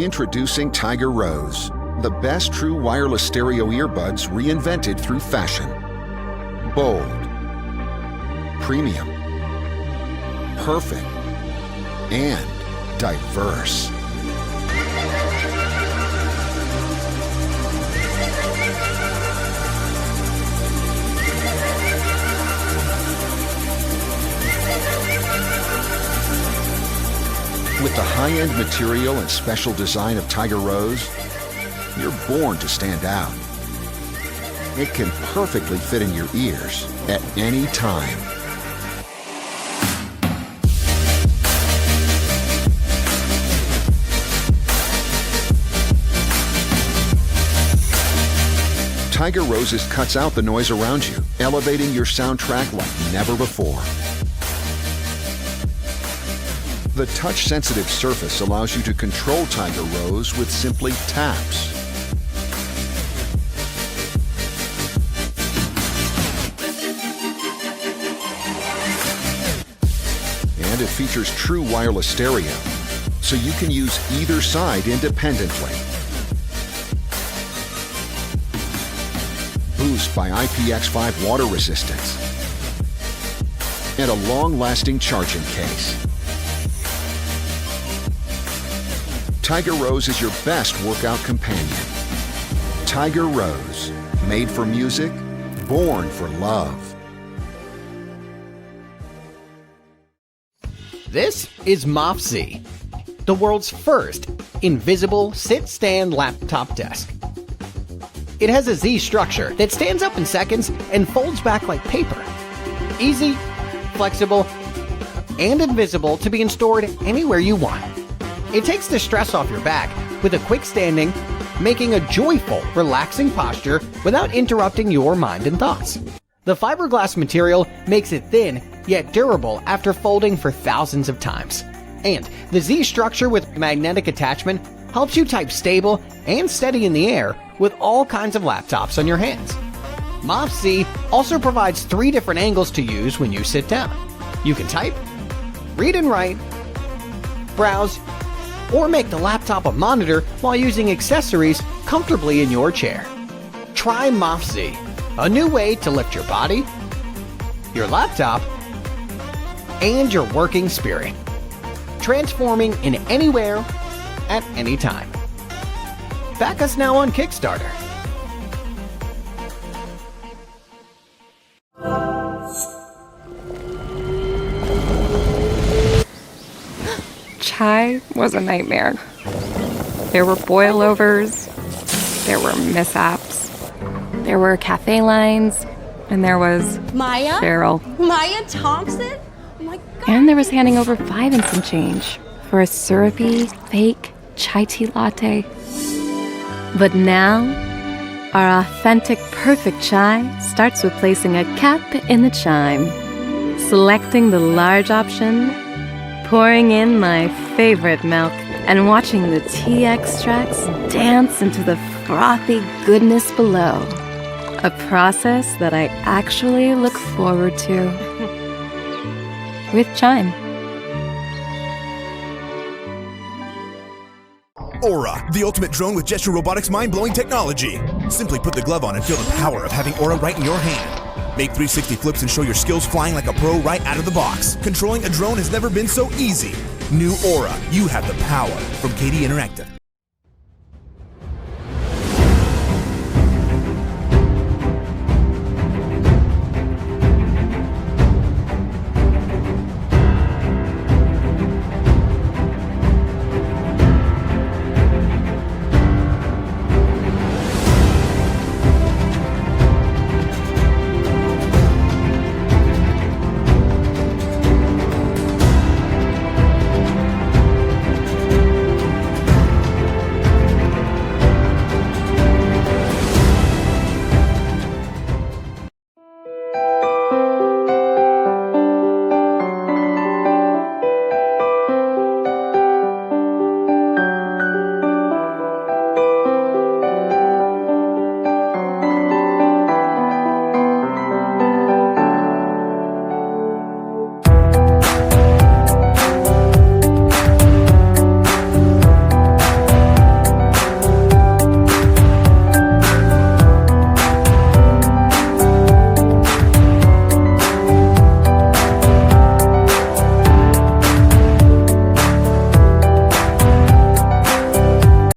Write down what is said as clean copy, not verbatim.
Introducing Tiger Rose, the best true wireless stereo earbuds reinvented through fashion. Bold, premium, perfect, and diverse. With the high-end material and special design of Tiger Rose, you're born to stand out. It can perfectly fit in your ears at any time. Tiger Roses cuts out the noise around you, elevating your soundtrack like never before. The touch-sensitive surface allows you to control Tiger Rose with simply taps. And it features true wireless stereo, so you can use either side independently. Boost by IPX5 water resistance. And a long-lasting charging case. Tiger Rose is your best workout companion. Tiger Rose, made for music, born for love. This is MOFZ, the world's first invisible sit-stand laptop desk. It has a Z structure that stands up in seconds and folds back like paper. Easy, flexible, and invisible to be stored anywhere you want. It takes the stress off your back with a quick standing, making a joyful, relaxing posture without interrupting your mind and thoughts. The fiberglass material makes it thin yet durable after folding for thousands of times. And the Z structure with magnetic attachment helps you type stable and steady in the air with all kinds of laptops on your hands. MOFZ also provides 3 different angles to use when you sit down. You can type, read and write, browse, or make the laptop a monitor while using accessories comfortably in your chair. Try MOFZ, a new way to lift your body, your laptop, and your working spirit, transforming in anywhere, at any time. Back us now on Kickstarter. Chime was a nightmare. There were boilovers, there were mishaps, there were cafe lines, and there was Maya? Cheryl. Maya Thompson? Oh my God. And there was handing over 5 and some change for a syrupy, fake chai tea latte. But now, our authentic perfect chai starts with placing a cap in the chime, selecting the large option, pouring in my favorite milk, and watching the tea extracts dance into the frothy goodness below. A process that I actually look forward to. With Chime. Aura, the ultimate drone with gesture robotics mind-blowing technology. Simply put the glove on and feel the power of having Aura right in your hand. Make 360 flips and show your skills flying like a pro right out of the box. Controlling a drone has never been so easy. New Aura, you have the power. From KD Interactive.